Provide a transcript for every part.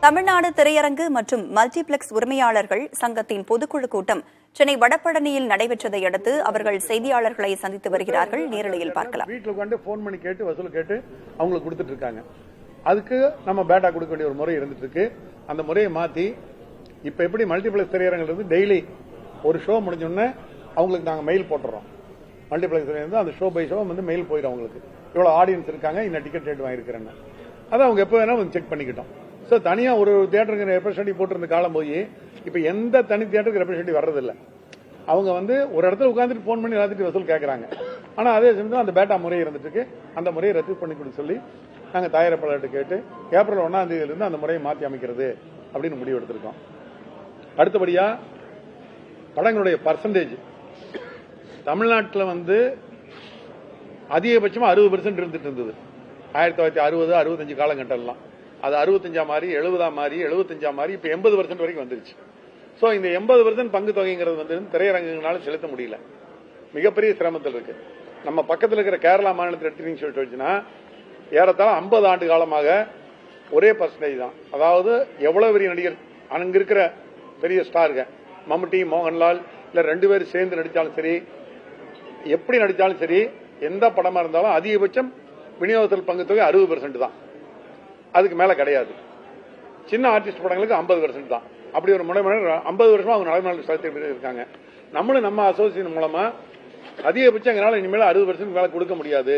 தமிழ்நாடு திரையரங்கு மற்றும் மல்டிபிளெக்ஸ் உரிமையாளர்கள் சங்கத்தின் பொதுக்குழு கூட்டம் சென்னை வடபழனியில் நடைபெற்றதை அடுத்து அவர்கள் செய்தியாளர்களை சந்தித்து வருகிறார்கள். நேரலையில் பார்க்கலாம். வீட்டில் உட்காந்து போன் பண்ணி கேட்டு வசூல் கேட்டு அவங்களுக்கு கொடுத்துட்டு இருக்காங்க. அதுக்கு நம்ம பேட்டா கொடுக்க வேண்டிய ஒரு முறை இருந்துட்டு இருக்கு. அந்த முறையை மாத்தி இப்ப எப்படி மல்டிபிளெக்ஸ் திரையரங்கில் இருந்து டெய்லி ஒரு ஷோ முடிஞ்சோடனே அவங்களுக்கு நாங்கள் மெயில் போட்டுறோம். மல்டிபிளெக்ஸ் திரையரங்கு அந்த ஷோ பை ஷோ வந்து மெயில் போயிடும். அவங்களுக்கு இவ்வளவு ஆடியன்ஸ் இருக்காங்க, இந்த டிக்கெட் ரேட் வாங்கிருக்கிறேன்னு அதை அவங்க எப்போ வேணாலும் செக் பண்ணிக்கிட்டோம். ஸோ தனியா ஒரு தியேட்டருக்கு ரெப்ரஸன்டேட்டிவ் போட்டிருந்த காலம் போய் இப்ப எந்த தனி தியேட்டருக்கு ரெப்ரஸன்டேட்டிவ் வர்றதில்லை. அவங்க வந்து ஒரு இடத்துல உட்காந்துட்டு போன் பண்ணி எல்லாத்துட்டு வசூல் கேட்கறாங்க. ஆனா அதே சமயம் அந்த பேட்டா முறை இருந்துட்டு இருக்கு. அந்த முறையை ரத்து பண்ணி கொடுக்க சொல்லி நாங்கள் தயாரிப்பாளர்கிட்ட கேட்டு ஏப்ரல் 1ஆம் தேதியிலிருந்து அந்த முறையை மாற்றி அமைக்கிறது அப்படின்னு முடிவு எடுத்திருக்கோம். அடுத்தபடியா படங்களுடைய பர்சன்டேஜ் தமிழ்நாட்டில் வந்து அதிகபட்சமா 60% இருந்துட்டு இருந்தது. 1960, 65 காலகட்டம்லாம் அது 65 மாறி 70 மாறி 75 மாறி இப்ப 80% வரைக்கும் வந்துருச்சு. சோ இந்த 80% பங்கு தொகைங்கிறது வந்து திரையரங்குனால செலுத்த முடியல. மிகப்பெரிய சிரமத்தில் இருக்கு. நம்ம பக்கத்தில் இருக்கிற கேரளா மாநிலத்தில் எடுத்துக்கிட்டீங்கன்னு சொல்லிட்டு ஏறத்தாழ 50 ஆண்டு காலமாக ஒரே பர்சன்டேஜ் தான். அதாவது எவ்வளவு பெரிய நடிகர் அங்க இருக்கிற பெரிய ஸ்டாருங்க மம்முட்டி, மோகன்லால் இல்ல 2 பேரும் சேர்ந்து நடிச்சாலும் சரி, எப்படி நடிச்சாலும் சரி, எந்த படமா இருந்தாலும் அதிகபட்சம் விநியோகத்தில் பங்கு தொகை 60% தான். அதுக்கு மேல கிடையாது. சின்ன ஆர்டிஸ்ட் படங்களுக்கு 50% தான். அப்படி ஒரு முறை 50 வருஷமா அவங்க நடைமுறை செலுத்தி இருக்காங்க. நம்மளும் நம்ம அசோசியேஷன் மூலமா அதிகபட்சம் எங்களால் இனிமேல் 60% மேல கொடுக்க முடியாது,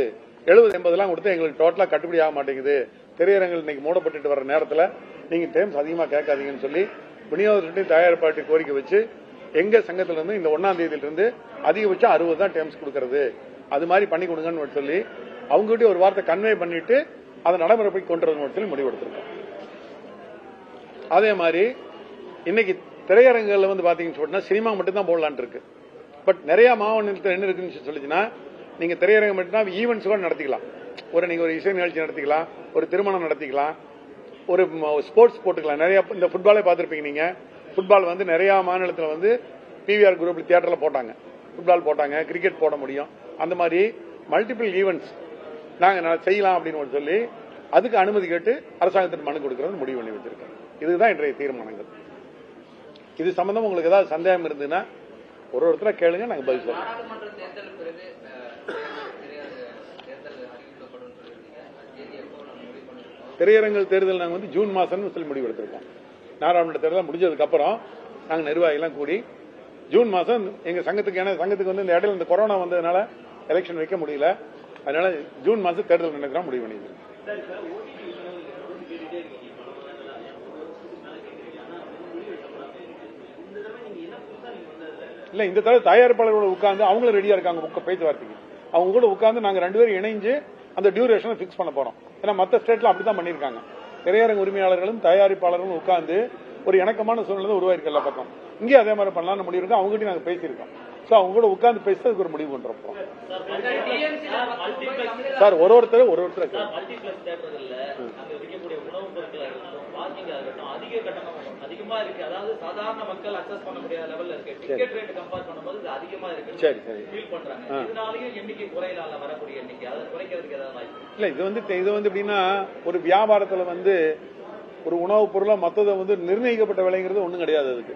70-80 கொடுத்து எங்களுக்கு டோட்டலா கட்டுப்படி ஆக மாட்டேங்குது, திரையரங்கில் இன்னைக்கு மூடப்பட்டு வர நேரத்தில் நீங்க டைம்ஸ் அதிகமா கேட்காதீங்கன்னு சொல்லி விநியோகத்தையும் தயாரிப்பாட்டி கோரிக்கை வச்சு எங்க சங்கத்திலிருந்து இந்த 1ஆம் தேதியிலிருந்து அதிகபட்சம் 60 தான் டைம்ஸ் கொடுக்கறது, அது மாதிரி பண்ணி கொடுங்கன்னு சொல்லி அவங்ககிட்ட ஒரு வார்த்தை கன்வே பண்ணிட்டு அதை நடைமுறைப்படி கொண்டு வரணும் சொல்லி முடிவெடுத்திருக்கோம். அதே மாதிரி இன்னைக்கு திரையரங்குல வந்து பாத்தீங்கன்னு சொன்னா சினிமா மட்டும் தான் போடலான் இருக்கு. பட் நிறைய மாவட்டத்தில் என்ன இருக்குன்னு சொல்லிச்சுன்னா நீங்க திரையரங்கு மட்டும் ஈவெண்ட்ஸ் கூட நடத்திக்கலாம். நீங்க ஒரு இசை நிகழ்ச்சி நடத்திக்கலாம், ஒரு திருமணம் நடத்திக்கலாம், ஒரு ஸ்போர்ட்ஸ் போட்டுக்கலாம். நிறைய இந்த ஃபுட்பாலே பார்த்திருப்பீங்க நீங்க. ஃபுட்பால் வந்து நிறைய மாநிலத்தில் வந்து பிவிஆர் குரூப்ல தியேட்டர்ல போட்டாங்க, ஃபுட்பால் போட்டாங்க, கிரிக்கெட் போட முடியும். அந்த மாதிரி மல்டிபிள் ஈவெண்ட்ஸ் நாங்க செய்யலாம் அப்படின்னு சொல்லி அதுக்கு அனுமதி கேட்டு அரசாங்கத்திற்கு மனு கொடுக்கறது முடிவு பண்ணி வச்சிருக்கோம். இதுதான் இன்றைய தீர்மானங்கள். இது சம்பந்தம் உங்களுக்கு ஏதாவது சந்தேகம் இருந்ததுன்னா ஒருத்தர கேளுங்க, நாங்க பதில் சொல்றோம். திரையரங்கள் தேர்தல் நாங்க வந்து ஜூன் மாசம் சொல்லி முடிவு எடுத்திருக்கோம். நாடாளுமன்ற தேர்தல் முடிஞ்சதுக்கு அப்புறம் நாங்க நிர்வாகிகள் கூடி ஜூன் மாசம் எங்க சங்கத்துக்கு, ஏன்னா சங்கத்துக்கு வந்து இந்த இடையில இந்த கொரோனா வந்ததுனால எலெக்ஷன் வைக்க முடியல, அதனால ஜூன் மாசம் தேர்தல் நடக்கிறோம் முடிவு பண்ணிருக்கோம். இல்ல இந்த தடவை தயாரிப்பாளர்களோட உட்கார்ந்து அவங்களும் ரெடியா இருக்காங்க பேச்சுவார்த்தைக்கு. அவங்க கூட உட்கார்ந்து நாங்க 2 பேரும் இணைஞ்சு அந்த டியூரேஷனை பிக்ஸ் பண்ண போறோம். ஏன்னா மற்ற ஸ்டேட்ல அப்படித்தான் பண்ணிருக்காங்க. திரையரங்கு உரிமையாளர்களும் தயாரிப்பாளர்களும் உட்கார்ந்து ஒரு இணக்கமான சூழ்நிலை உருவாயிருக்கு எல்லா பக்கம். இங்கே அதே மாதிரி பண்ணலாம்னு முடிவு இருக்கு. அவங்ககிட்ட நாங்க பேசியிருக்கோம். சோ அவங்க கூட உட்கார்ந்து பேசுறதுக்கு ஒரு முடிவு பண்றோம் சார். ஒருத்தர் அதிகமா இருக்கு. அதாவது சாதாரண மக்கள் அக்சஸ் பண்ண முடியாத லெவல்ல இருக்கு. டிக்கெட் ரேட் கம்பேர் பண்ணும்போது இது அதிகமா இருக்கு. சரி ஃபீல் பண்றாங்க. இதனாலயும் எண்ணிக்கை குறையலாம்ல, வரக்கூடிய எண்ணிக்கை அதை குறைக்கிறதுக்கு ஏதாவது வாய்ப்பு இல்ல? இது வந்து எப்படின்னா ஒரு வியாபாரத்துல வந்து ஒரு உணவுப் பொருளா மத்ததை வந்து நிர்ணயிக்கப்பட்ட விலைங்கிறது ஒண்ணும் கிடையாது. அதுக்கு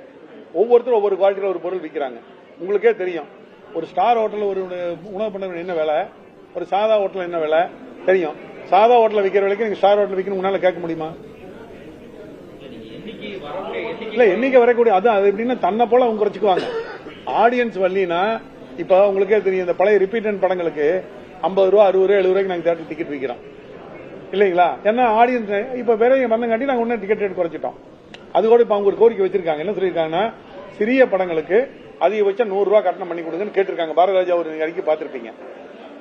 ஒவ்வொருத்தரும் ஒவ்வொரு குவாலிட்டியில ஒரு பொருள் விற்கிறாங்க. உங்களுக்கே தெரியும், ஒரு ஸ்டார் ஹோட்டல்ல ஒரு உணவு பண்ண என்ன விலை, ஒரு சாதா ஹோட்டல் என்ன விலை தெரியும். சாதா ஹோட்டல்ல விற்கிற விலைக்கு நீங்க ஸ்டார் ஹோட்டல் விற்கணும் உங்களால கேட்க முடியுமா? இல்ல எண்ணிக்கை வரக்கூடிய அது எப்படின்னா தன்னை போல அவங்க குறைச்சுக்குவாங்க. ஆடியன்ஸ் வரலினா இப்ப உங்களுக்கே தெரியும், இந்த பழைய ரிப்பீட்டட் படங்களுக்கு 50 ரூபா 60 ரூபா 70 ரூபாய்க்கு நாங்க தேட்டர் டிக்கெட் விற்கிறோம் இல்லைங்களா? ஏன்னா ஆடியன்ஸ் இப்ப வேற வந்தங்காட்டி நாங்க உடனே டிக்கெட் ரேட் குறைச்சிட்டோம். அது கூட இப்ப அவங்க ஒரு கோரிக்கை வச்சிருக்காங்க. என்ன சொல்லியிருக்காங்கன்னா சிறிய படங்களுக்கு அதிகபட்சம் 100 ரூபாய் கட்டணம் பண்ணி கொடுங்கன்னு கேட்டிருக்காங்க. பாரதிராஜா ஒரு அறிக்கை பார்த்திருப்பீங்க.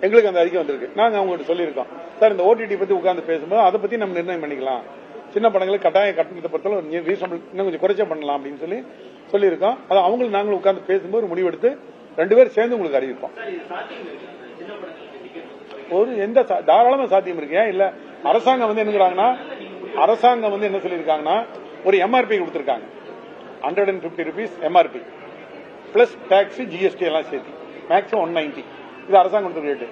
எங்களுக்கு அந்த அறிக்கை வந்திருக்கு. நாங்க அவங்ககிட்ட சொல்லியிருக்கோம், சார் இந்த ஓடிடி பத்தி உட்கார்ந்து பேசும்போது அதை பத்தி நம்ம நிர்ணயம் பண்ணிக்கலாம். சின்ன படங்களுக்கு கட்டாய கட்டணத்தை பொறுத்தவரை ரீசனபிள் இன்னும் கொஞ்சம் குறைச்சா பண்ணலாம் அப்படின்னு சொல்லியிருக்கோம். அது அவங்களுக்கு நாங்களும் உட்கார்ந்து பேசும்போது முடிவெடுத்து 2 பேரும் சேர்ந்து உங்களுக்கு அறிவிப்போம். ஒரு எந்த தாராளமா சாத்தியம் இருக்கு. இல்ல அரசாங்கம் வந்து என்ன சொல்லியிருக்காங்கன்னா ஒரு எம்ஆர்பி கொடுத்திருக்காங்க. 150 rupees MRP plus tax GST எல்லாம் சேர்த்து மேக்ஸிமம் 190. இது அரசாங்கம் கொடுத்த ரேட்டு.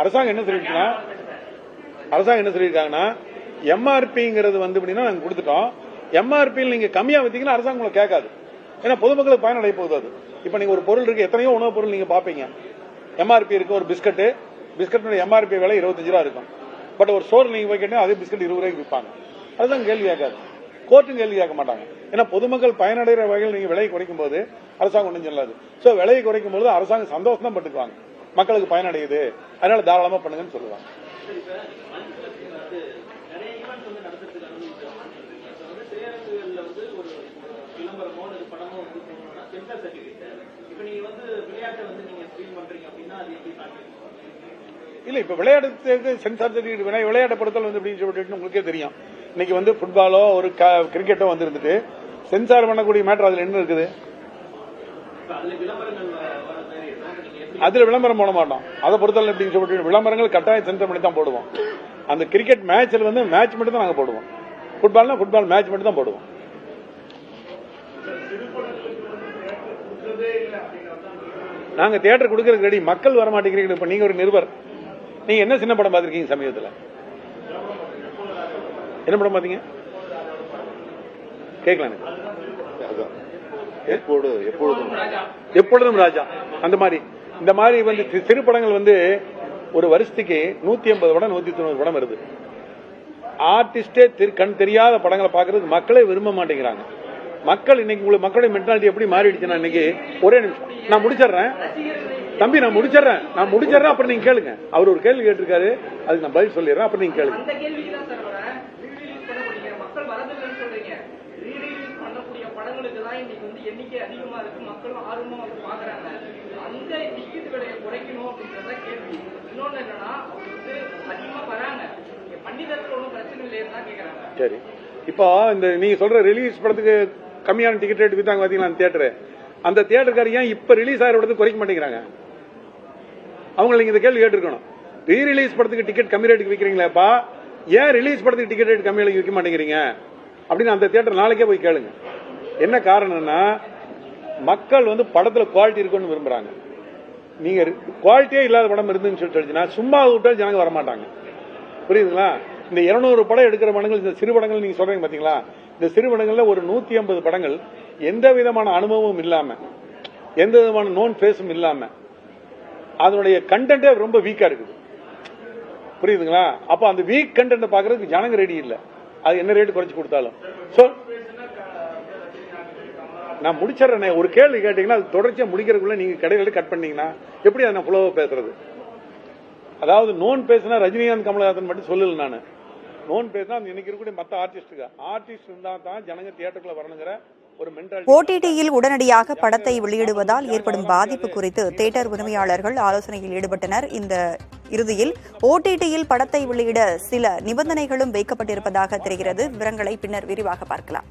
அரசாங்கம் என்ன சொல்லியிருக்காங்கன்னா எம்ஆர்பிங்கிறது வந்து நாங்க கொடுத்துட்டோம். எம்ஆர்பியில் நீங்க கம்மியா வித்தீங்கன்னா அரசாங்கம் உங்களை கேட்காது. ஏன்னா பொதுமக்களுக்கு பயனடைய போகுது அது. இப்ப நீங்க ஒரு பொருள் இருக்கு, எத்தனையோ உணவுப் பொருள் நீங்க பாப்பீங்க, எம்ஆர்பி இருக்கு. ஒரு பிஸ்கட் எம்ஆர்பி விலை 25 ரூபா இருக்கும். பட் ஒரு ஸ்டோர் நீங்க போய் கேட்டீங்கன்னா அதே பிஸ்கட் 20 ரூபாய்க்கு விற்பாங்க. அதுதான் கேள்வி கேட்காது, கோர்ட்டும் கேள்வி கேட்க மாட்டாங்க. ஏன்னா பொதுமக்கள் பயனடைகிற வகையில் நீங்க விலையை குறைக்கும் போது அரசாங்கம் ஒன்றும் சொல்லாது. சோ விலையை குறைக்கும் போது அரசாங்கம் சந்தோஷம் தான் பட்டுக்குவாங்க, மக்களுக்கு பயனடையுது, அதனால தாராளமா பண்ணுங்கன்னு சொல்லுவாங்க. இல்ல இப்ப விளையாட்டுக்கு சென்சார் சர்டிபிகேட் விளையாட்டை பொறுத்தல் எப்படின்னு சொல்லிட்டு உங்களுக்கே தெரியும். இன்னைக்கு ஃபுட்பாலோ ஒரு கிரிக்கெட்டோ வந்துருந்துட்டு சென்சார் பண்ணக்கூடிய மேட்டர் அதுல என்ன இருக்குது? அதுல விளம்பரம் போட மாட்டோம். அதை பொறுத்தல் எப்படின்னு சொல்லிட்டு விளம்பரங்கள் கட்டாயம் சென்சார் பண்ணி தான் போடுவோம். அந்த கிரிக்கெட் மேட்ச்ல மேட்ச் மட்டும் தான் நாங்க போடுவோம். ஃபுட்பால்னா ஃபுட்பால் மேட்ச் மட்டும் தான் போடுவோம். நாங்க தியேட்டர் கொடுக்கறதுக்கு ரெடி, மக்கள் வர மாட்டேங்கிறீங்க. இப்ப நீங்க ஒரு நிருபர், நீங்க என்ன சின்ன படம் பாத்திருக்கீங்க சமீபத்தில்? என்ன படம் பாத்தீங்க? கேட்கலாம். எப்பொழுதும் ராஜா. அந்த மாதிரி இந்த மாதிரி சிறு படங்கள் ஒரு வருஷத்துக்கு 150 படம் 190 படம் வருது. ஆர்டிஸ்டே கண் தெரியாத படங்களை பாக்குறதுக்கு மக்களே விரும்ப மாட்டேங்கிறாங்க. மக்கள் இன்னைக்கு உங்களுக்கு மக்களுடைய மென்டாலிட்டி எப்படி மாறிடுச்சுன்னா, இன்னைக்கு ஒரே நிமிஷம் நான் முடிச்சிடறேன் தம்பி, நான் முடிச்சிடறேன் அப்புறம் நீங்க கேளுங்க. அவர் ஒரு கேள்வி கேட்டிருக்காரு, அதுக்கு நான் பதில் சொல்லிடுறேன், அப்புறம் நீங்க கேளுங்க. சரி, இப்போ இந்த நீங்க சொல்ற ரிலீஸ் படத்துக்கு கம்மியான டிக்கெட் ரேட் வித்தாங்க பாத்தீங்களா தியேட்டர், அந்த தியேட்டர்காரங்க இப்ப ரிலீஸ் ஆகிற படத்துக்கு குறைக்க மாட்டேங்கிறாங்க. அவங்க நீங்க இந்த கேள்வி கேட்டிருக்கணும். ரீ ரிலீஸ் படத்துக்கு டிக்கெட் கம்மி ரேட்டுக்கு விற்கிறீங்களேப்பா, ஏன் ரிலீஸ் படத்துக்கு டிக்கெட் ரேட் கம்மி விற்க மாட்டேங்கிறீங்க அப்படின்னு அந்த தியேட்டர் நாளைக்கே போய் கேளுங்க. என்ன காரணம்னா, மக்கள் படத்துல குவாலிட்டி இருக்குன்னு விரும்புறாங்க. நீங்க குவாலிட்டியே இல்லாத படம் இருந்துன்னு சொல்லிச்சுன்னா சும்மா விட்டால் ஜனங்க வரமாட்டாங்க. புரியுதுங்களா? இந்த 200 படம் எடுக்கிற படங்கள், இந்த சிறு படங்கள் நீங்க சொல்றீங்க பாத்தீங்களா, இந்த சிறு படங்கள்ல ஒரு 150 படங்கள் எந்த விதமான அனுபவமும் இல்லாம, எந்த விதமான நோன் பேஸும் இல்லாம, அதனுடைய கண்டென்ட்டே ரொம்ப வீக்கா இருக்குது. புரியுதுங்களா? அப்ப அந்த வீக் கண்டென்ட் பாக்குறதுக்கு ஜனங்க ரெடி இல்ல, அது என்ன ரேட் குறைச்சு கொடுத்தாலும். நான் முடிச்சிடறேன். ஒரு கேள்வி கேட்டீங்கன்னா அது தொடர்ச்சியா முடிக்கிறதுக்குள்ள நீங்க கடையில கட் பண்ணீங்கன்னா எப்படி அதை நான் ஃபுல்லோவா பேசுறது? அதாவது நோன் பேசினா ரஜினிகாந்த் கமலஹாசன் மட்டும் சொல்லல, நான் நோன் பேசினா இன்னைக்கு இருக்கக்கூடிய மற்ற ஆர்டிஸ்ட் இருந்தா தான் ஜனங்க தியேட்டருக்குள்ள வரணுங்கிற ஒரு மென்டாலிட்டி. ஓடிடியில் உடனடியாக படத்தை வெளியிடுவதால் ஏற்படும் பாதிப்பு குறித்து தியேட்டர் உரிமையாளர்கள் ஆலோசனையில் ஈடுபட்டனர். இந்த இறுதியில் ஓடிடியில் படத்தை வெளியிட சில நிபந்தனைகளும் வைக்கப்பட்டிருப்பதாக தெரிகிறது. விவரங்களை பின்னர் விரிவாக பார்க்கலாம்.